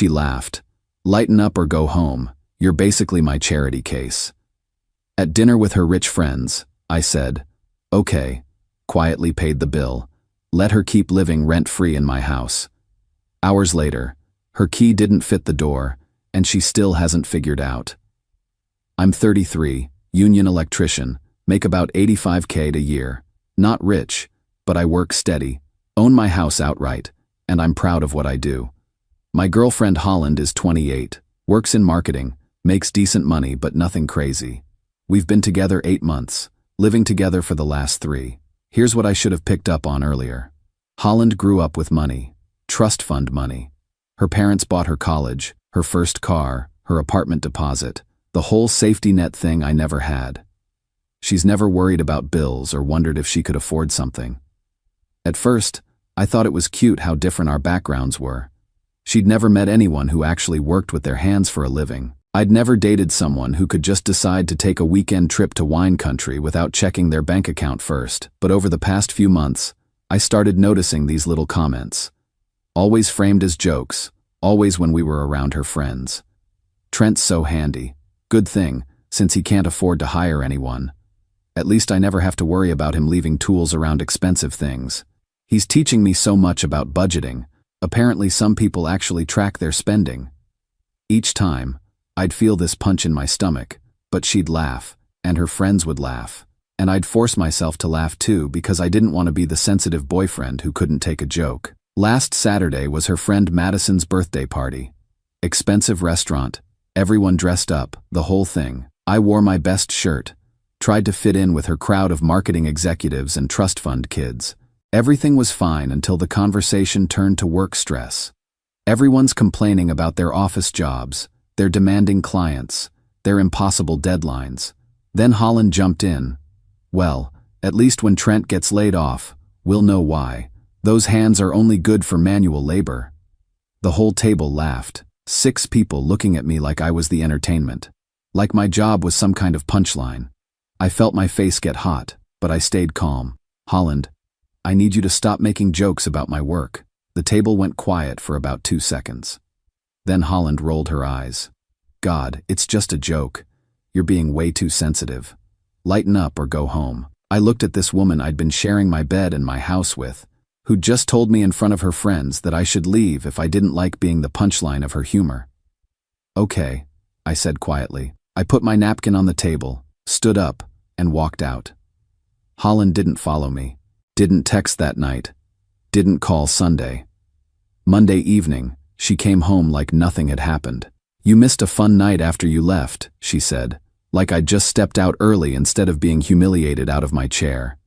She laughed. Lighten up or go home. You're basically my charity case. At dinner with her rich friends, I said, okay, quietly paid the bill. Let her keep living rent-free in my house. Hours later, her key didn't fit the door, and she still hasn't figured out. I'm 33, union electrician, make about $85K a year. Not rich, but I work steady, own my house outright, and I'm proud of what I do. My girlfriend Holland is 28, works in marketing, makes decent money but nothing crazy. We've been together 8 months, living together for the last 3. Here's what I should have picked up on earlier. Holland grew up with money, trust fund money. Her parents bought her college, her first car, her apartment deposit, the whole safety net thing I never had. She's never worried about bills or wondered if she could afford something. At first, I thought it was cute how different our backgrounds were. She'd never met anyone who actually worked with their hands for a living. I'd never dated someone who could just decide to take a weekend trip to wine country without checking their bank account first. But over the past few months, I started noticing these little comments. Always framed as jokes, always when we were around her friends. Trent's so handy. Good thing, since he can't afford to hire anyone. At least I never have to worry about him leaving tools around expensive things. He's teaching me so much about budgeting. Apparently some people actually track their spending. Each time, I'd feel this punch in my stomach, but she'd laugh, and her friends would laugh. And I'd force myself to laugh too because I didn't want to be the sensitive boyfriend who couldn't take a joke. Last Saturday was her friend Madison's birthday party. Expensive restaurant, everyone dressed up, the whole thing. I wore my best shirt, tried to fit in with her crowd of marketing executives and trust fund kids. Everything was fine until the conversation turned to work stress. Everyone's complaining about their office jobs, their demanding clients, their impossible deadlines. Then Holland jumped in. Well, at least when Trent gets laid off, we'll know why. Those hands are only good for manual labor. The whole table laughed, 6 people looking at me like I was the entertainment. Like my job was some kind of punchline. I felt my face get hot, but I stayed calm. Holland, I need you to stop making jokes about my work. The table went quiet for about 2 seconds. Then Holland rolled her eyes. God, it's just a joke. You're being way too sensitive. Lighten up or go home. I looked at this woman I'd been sharing my bed and my house with, who'd just told me in front of her friends that I should leave if I didn't like being the punchline of her humor. Okay, I said quietly. I put my napkin on the table, stood up, and walked out. Holland didn't follow me, didn't text that night, didn't call Sunday. Monday evening, she came home like nothing had happened. You missed a fun night after you left, she said, like I'd just stepped out early instead of being humiliated out of my chair.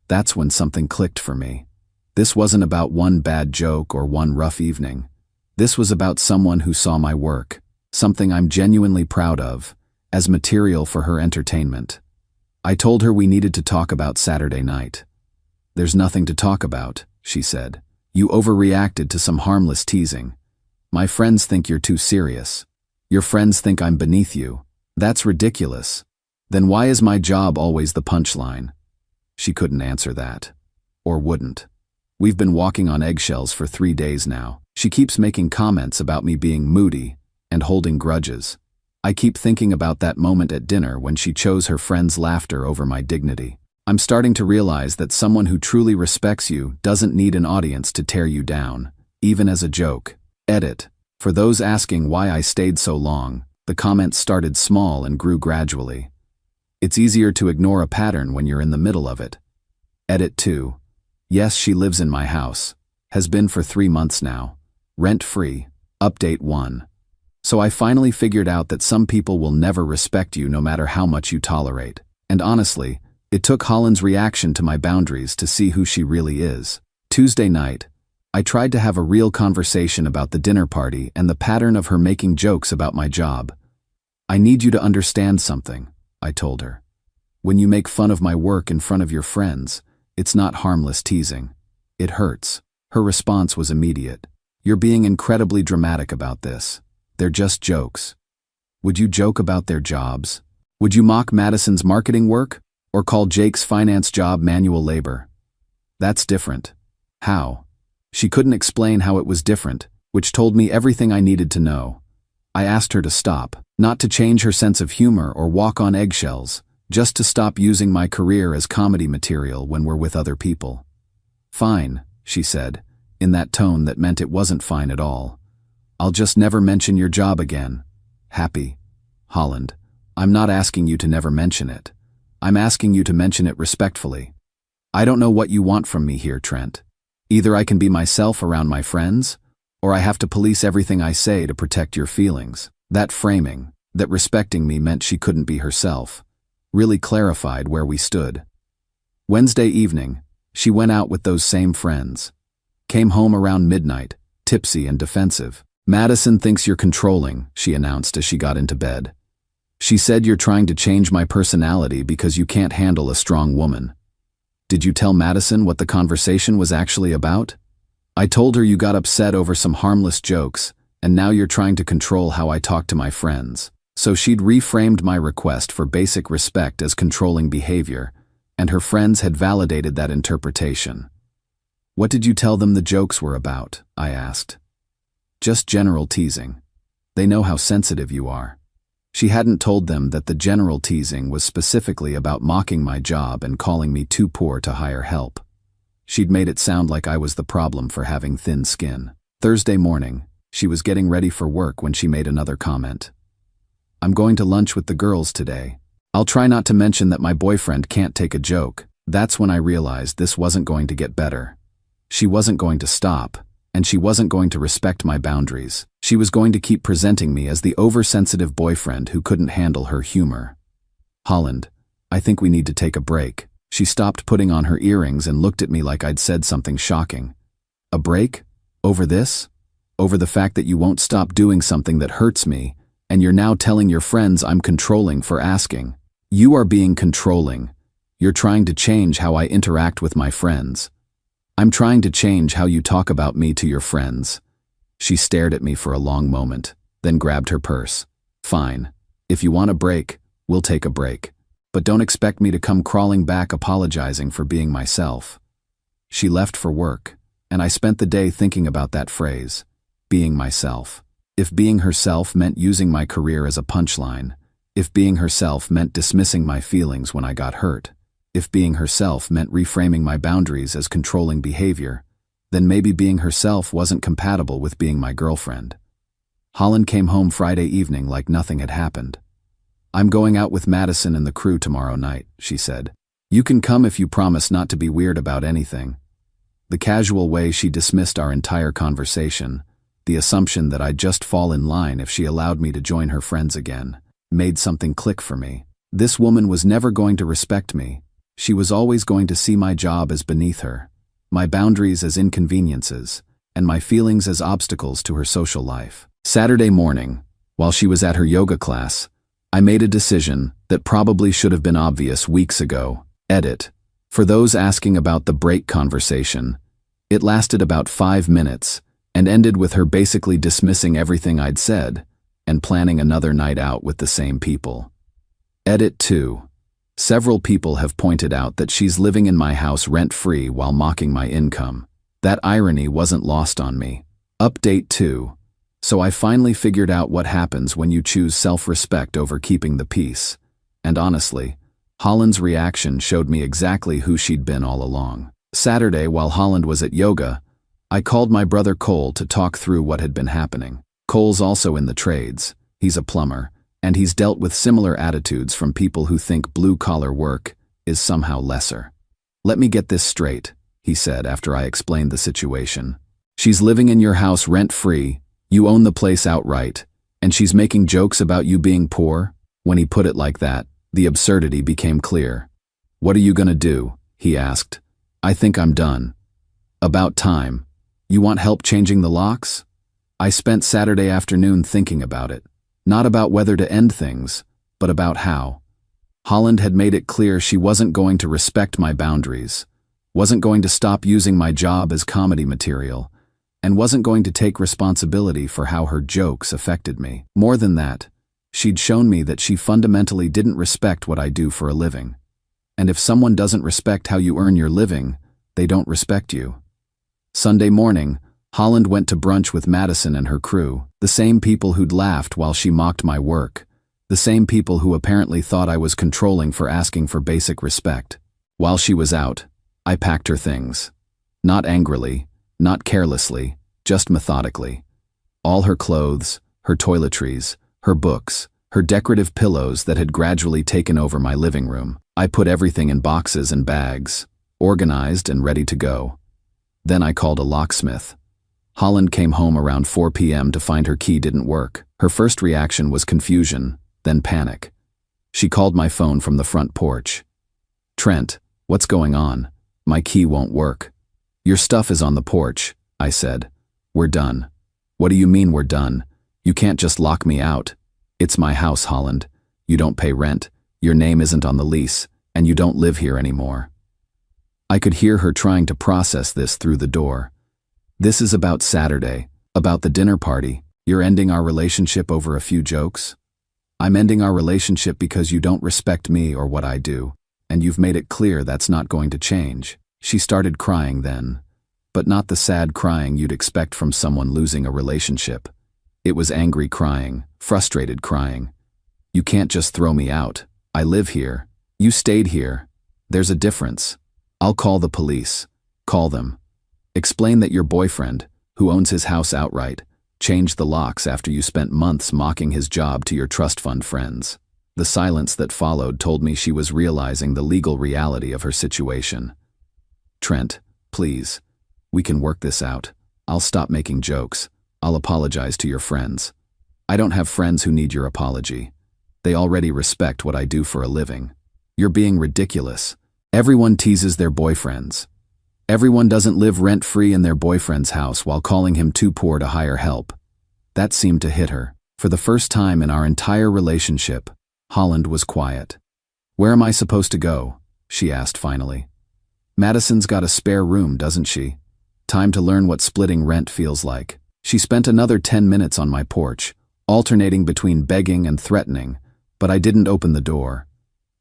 That's when something clicked for me. This wasn't about one bad joke or one rough evening. This was about someone who saw my work, something I'm genuinely proud of, as material for her entertainment. I told her we needed to talk about Saturday night. There's nothing to talk about, she said. You overreacted to some harmless teasing. My friends think you're too serious. Your friends think I'm beneath you. That's ridiculous. Then why is my job always the punchline? She couldn't answer that. Or wouldn't. We've been walking on eggshells for 3 days now. She keeps making comments about me being moody and holding grudges. I keep thinking about that moment at dinner when she chose her friend's laughter over my dignity. I'm starting to realize that someone who truly respects you doesn't need an audience to tear you down, even as a joke. Edit. For those asking why I stayed so long, the comments started small and grew gradually. It's easier to ignore a pattern when you're in the middle of it. Edit 2. Yes, she lives in my house. Has been for 3 months now. Rent-free. Update 1. So I finally figured out that some people will never respect you no matter how much you tolerate. And honestly, it took Holland's reaction to my boundaries to see who she really is. Tuesday night, I tried to have a real conversation about the dinner party and the pattern of her making jokes about my job. I need you to understand something, I told her. When you make fun of my work in front of your friends, it's not harmless teasing. It hurts. Her response was immediate. You're being incredibly dramatic about this. They're just jokes. Would you joke about their jobs? Would you mock Madison's marketing work? Or call Jake's finance job manual labor? That's different. How? She couldn't explain how it was different, which told me everything I needed to know. I asked her to stop, not to change her sense of humor or walk on eggshells, just to stop using my career as comedy material when we're with other people. "Fine," she said, in that tone that meant it wasn't fine at all. "I'll just never mention your job again." Happy. Holland, I'm not asking you to never mention it. I'm asking you to mention it respectfully. I don't know what you want from me here, Trent. Either I can be myself around my friends, or I have to police everything I say to protect your feelings. That framing, that respecting me meant she couldn't be herself, really clarified where we stood. Wednesday evening, she went out with those same friends. Came home around midnight, tipsy and defensive. "Madison thinks you're controlling," she announced as she got into bed. "She said you're trying to change my personality because you can't handle a strong woman." "Did you tell Madison what the conversation was actually about?" "I told her you got upset over some harmless jokes, and now you're trying to control how I talk to my friends." So she'd reframed my request for basic respect as controlling behavior, and her friends had validated that interpretation. "What did you tell them the jokes were about?" I asked. "Just general teasing. They know how sensitive you are." She hadn't told them that the general teasing was specifically about mocking my job and calling me too poor to hire help. She'd made it sound like I was the problem for having thin skin. Thursday morning, she was getting ready for work when she made another comment. "I'm going to lunch with the girls today. I'll try not to mention that my boyfriend can't take a joke." That's when I realized this wasn't going to get better. She wasn't going to stop, and she wasn't going to respect my boundaries. She was going to keep presenting me as the oversensitive boyfriend who couldn't handle her humor. "Holland, I think we need to take a break." She stopped putting on her earrings and looked at me like I'd said something shocking. "A break? Over this? Over the fact that you won't stop doing something that hurts me, and you're now telling your friends I'm controlling for asking?" "You are being controlling. You're trying to change how I interact with my friends." "I'm trying to change how you talk about me to your friends." She stared at me for a long moment, then grabbed her purse. "Fine. If you want a break, we'll take a break. But don't expect me to come crawling back apologizing for being myself." She left for work, and I spent the day thinking about that phrase, being myself. If being herself meant using my career as a punchline, if being herself meant dismissing my feelings when I got hurt, if being herself meant reframing my boundaries as controlling behavior, then maybe being herself wasn't compatible with being my girlfriend. Holland came home Friday evening like nothing had happened. "I'm going out with Madison and the crew tomorrow night," she said. "You can come if you promise not to be weird about anything." The casual way she dismissed our entire conversation, the assumption that I'd just fall in line if she allowed me to join her friends again, made something click for me. This woman was never going to respect me. She was always going to see my job as beneath her, my boundaries as inconveniences, and my feelings as obstacles to her social life. Saturday morning, while she was at her yoga class, I made a decision that probably should have been obvious weeks ago. Edit. For those asking about the break conversation, it lasted about 5 minutes and ended with her basically dismissing everything I'd said and planning another night out with the same people. Edit 2. Several people have pointed out that she's living in my house rent-free while mocking my income. That irony wasn't lost on me. Update 2. So I finally figured out what happens when you choose self-respect over keeping the peace. And honestly, Holland's reaction showed me exactly who she'd been all along. Saturday, while Holland was at yoga, I called my brother Cole to talk through what had been happening. Cole's also in the trades. He's a plumber, and he's dealt with similar attitudes from people who think blue-collar work is somehow lesser. "Let me get this straight," he said after I explained the situation. "She's living in your house rent-free, you own the place outright, and she's making jokes about you being poor?" When he put it like that, the absurdity became clear. "What are you gonna do?" he asked. "I think I'm done." "About time. You want help changing the locks?" I spent Saturday afternoon thinking about it. Not about whether to end things, but about how. Holland had made it clear she wasn't going to respect my boundaries, wasn't going to stop using my job as comedy material, and wasn't going to take responsibility for how her jokes affected me. More than that, she'd shown me that she fundamentally didn't respect what I do for a living. And if someone doesn't respect how you earn your living, they don't respect you. Sunday morning, Holland went to brunch with Madison and her crew, the same people who'd laughed while she mocked my work, the same people who apparently thought I was controlling for asking for basic respect. While she was out, I packed her things. Not angrily, not carelessly, just methodically. All her clothes, her toiletries, her books, her decorative pillows that had gradually taken over my living room. I put everything in boxes and bags, organized and ready to go. Then I called a locksmith. Holland came home around 4 p.m. to find her key didn't work. Her first reaction was confusion, then panic. She called my phone from the front porch. "Trent, what's going on? My key won't work." "Your stuff is on the porch," I said. "We're done." "What do you mean we're done? You can't just lock me out." "It's my house, Holland. You don't pay rent, your name isn't on the lease, and you don't live here anymore." I could hear her trying to process this through the door. "This is about Saturday, about the dinner party. You're ending our relationship over a few jokes?" "I'm ending our relationship because you don't respect me or what I do, and you've made it clear that's not going to change." She started crying then, but not the sad crying you'd expect from someone losing a relationship. It was angry crying, frustrated crying. "You can't just throw me out. I live here. You stayed here. There's a difference. I'll call the police." "Call them. Explain that your boyfriend, who owns his house outright, changed the locks after you spent months mocking his job to your trust fund friends." The silence that followed told me she was realizing the legal reality of her situation. "Trent, please. We can work this out. I'll stop making jokes. I'll apologize to your friends." "I don't have friends who need your apology. They already respect what I do for a living." "You're being ridiculous. Everyone teases their boyfriends. Everyone doesn't live rent-free in their boyfriend's house while calling him too poor to hire help." That seemed to hit her. For the first time in our entire relationship, Holland was quiet. "Where am I supposed to go?" she asked finally. "Madison's got a spare room, doesn't she? Time to learn what splitting rent feels like." She spent another 10 minutes on my porch, alternating between begging and threatening, but I didn't open the door.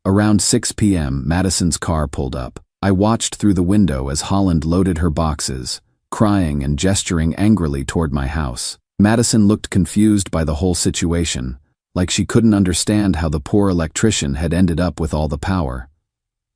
Around 6 p.m., Madison's car pulled up. I watched through the window as Holland loaded her boxes, crying and gesturing angrily toward my house. Madison looked confused by the whole situation, like she couldn't understand how the poor electrician had ended up with all the power.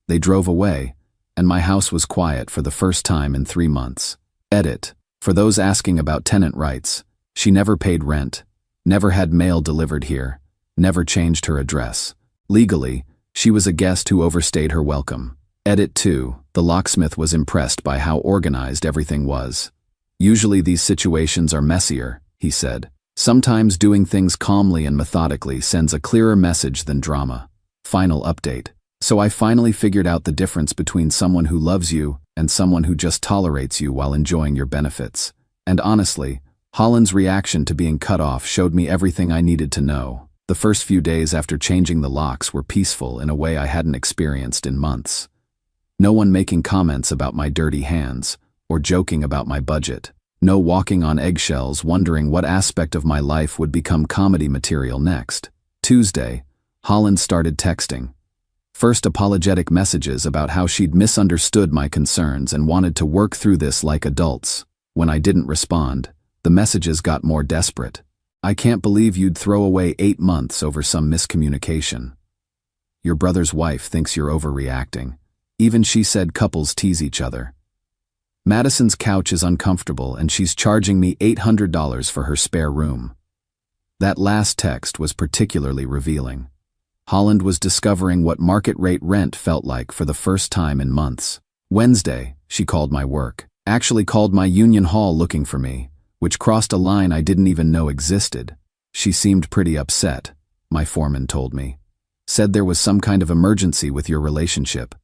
They drove away, and my house was quiet for the first time in 3 months. Edit. For those asking about tenant rights, she never paid rent, never had mail delivered here, never changed her address. Legally, she was a guest who overstayed her welcome. Edit 2. The locksmith was impressed by how organized everything was. "Usually these situations are messier," he said. "Sometimes doing things calmly and methodically sends a clearer message than drama." Final update. So I finally figured out the difference between someone who loves you and someone who just tolerates you while enjoying your benefits. And honestly, Holland's reaction to being cut off showed me everything I needed to know. The first few days after changing the locks were peaceful in a way I hadn't experienced in months. No one making comments about my dirty hands, or joking about my budget. No walking on eggshells wondering what aspect of my life would become comedy material next. Tuesday, Holland started texting. First apologetic messages about how she'd misunderstood my concerns and wanted to work through this like adults. When I didn't respond, the messages got more desperate. "I can't believe you'd throw away 8 months over some miscommunication. Your brother's wife thinks you're overreacting. Even she said couples tease each other. Madison's couch is uncomfortable and she's charging me $800 for her spare room." That last text was particularly revealing. Holland was discovering what market rate rent felt like for the first time in months. Wednesday, she called my work. Actually called my union hall looking for me, which crossed a line I didn't even know existed. She seemed pretty upset, my foreman told me. Said there was some kind of emergency with your relationship.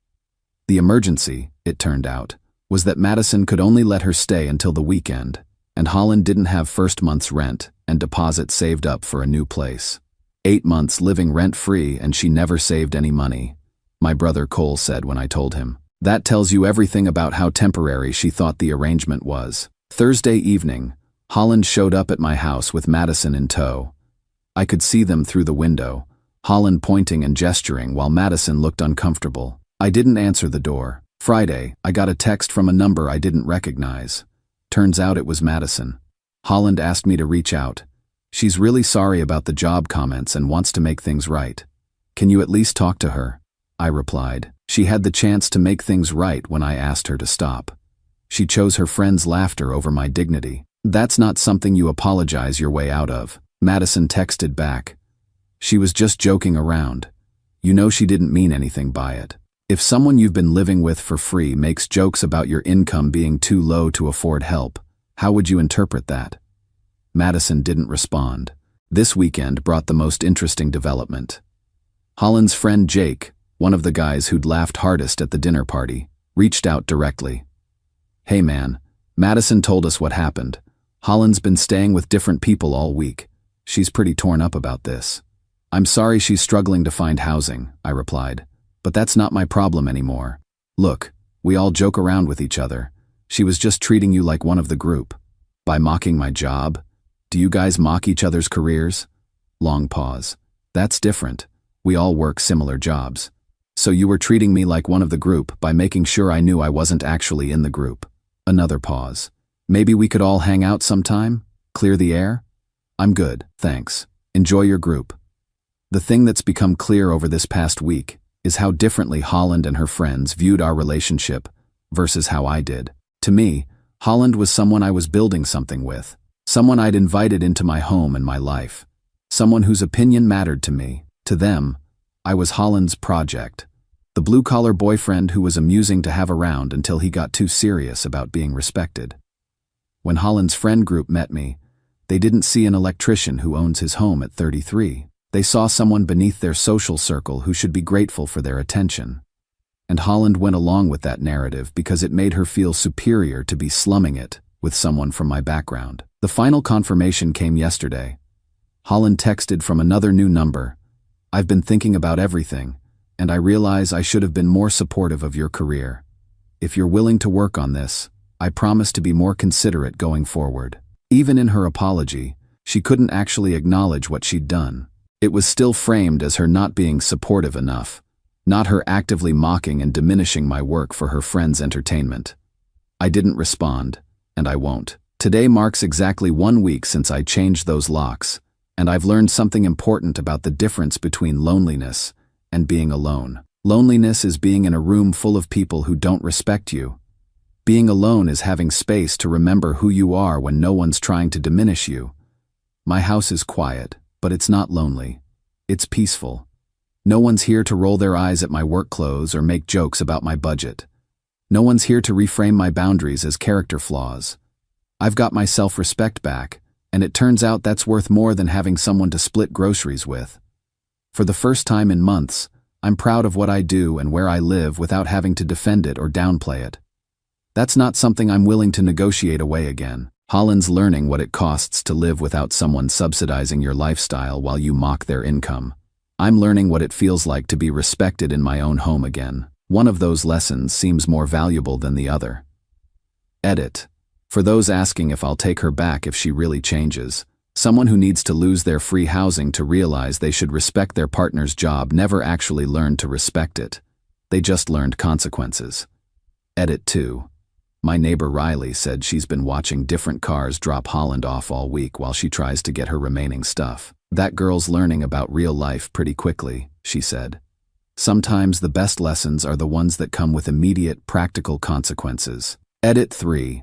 The emergency, it turned out, was that Madison could only let her stay until the weekend, and Holland didn't have first month's rent and deposit saved up for a new place. 8 months living rent-free and she never saved any money, my brother Cole said when I told him. That tells you everything about how temporary she thought the arrangement was. Thursday evening, Holland showed up at my house with Madison in tow. I could see them through the window, Holland pointing and gesturing while Madison looked uncomfortable. I didn't answer the door. Friday, I got a text from a number I didn't recognize. Turns out it was Madison. Holland asked me to reach out. She's really sorry about the job comments and wants to make things right. Can you at least talk to her? I replied. She had the chance to make things right when I asked her to stop. She chose her friend's laughter over my dignity. That's not something you apologize your way out of, Madison texted back. She was just joking around. You know she didn't mean anything by it. If someone you've been living with for free makes jokes about your income being too low to afford help, how would you interpret that? Madison didn't respond. This weekend brought the most interesting development. Holland's friend Jake, one of the guys who'd laughed hardest at the dinner party, reached out directly. Hey man, Madison told us what happened. Holland's been staying with different people all week. She's pretty torn up about this. I'm sorry she's struggling to find housing, I replied. But that's not my problem anymore. Look, we all joke around with each other. She was just treating you like one of the group. By mocking my job? Do you guys mock each other's careers? Long pause. That's different. We all work similar jobs. So you were treating me like one of the group by making sure I knew I wasn't actually in the group. Another pause. Maybe we could all hang out sometime? Clear the air? I'm good, thanks. Enjoy your group. The thing that's become clear over this past week is how differently Holland and her friends viewed our relationship versus how I did. To me, Holland was someone I was building something with, someone I'd invited into my home and my life, someone whose opinion mattered to me. To them, I was Holland's project, the blue-collar boyfriend who was amusing to have around until he got too serious about being respected. When Holland's friend group met me, they didn't see an electrician who owns his home at 33. They saw someone beneath their social circle who should be grateful for their attention. And Holland went along with that narrative because it made her feel superior to be slumming it with someone from my background. The final confirmation came yesterday. Holland texted from another new number. I've been thinking about everything, and I realize I should have been more supportive of your career. If you're willing to work on this, I promise to be more considerate going forward. Even in her apology, she couldn't actually acknowledge what she'd done. It was still framed as her not being supportive enough, not her actively mocking and diminishing my work for her friend's entertainment. I didn't respond, and I won't. Today marks exactly 1 week since I changed those locks, and I've learned something important about the difference between loneliness and being alone. Loneliness is being in a room full of people who don't respect you. Being alone is having space to remember who you are when no one's trying to diminish you. My house is quiet, but it's not lonely. It's peaceful. No one's here to roll their eyes at my work clothes or make jokes about my budget. No one's here to reframe my boundaries as character flaws. I've got my self-respect back, and it turns out that's worth more than having someone to split groceries with. For the first time in months, I'm proud of what I do and where I live without having to defend it or downplay it. That's not something I'm willing to negotiate away again. Holland's learning what it costs to live without someone subsidizing your lifestyle while you mock their income. I'm learning what it feels like to be respected in my own home again. One of those lessons seems more valuable than the other. Edit. For those asking if I'll take her back if she really changes, someone who needs to lose their free housing to realize they should respect their partner's job never actually learned to respect it. They just learned consequences. Edit 2. My neighbor Riley said she's been watching different cars drop Holland off all week while she tries to get her remaining stuff. That girl's learning about real life pretty quickly, she said. Sometimes the best lessons are the ones that come with immediate, practical consequences. Edit 3.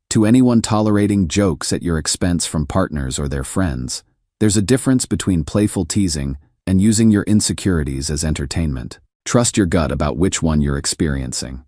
To anyone tolerating jokes at your expense from partners or their friends, there's a difference between playful teasing and using your insecurities as entertainment. Trust your gut about which one you're experiencing.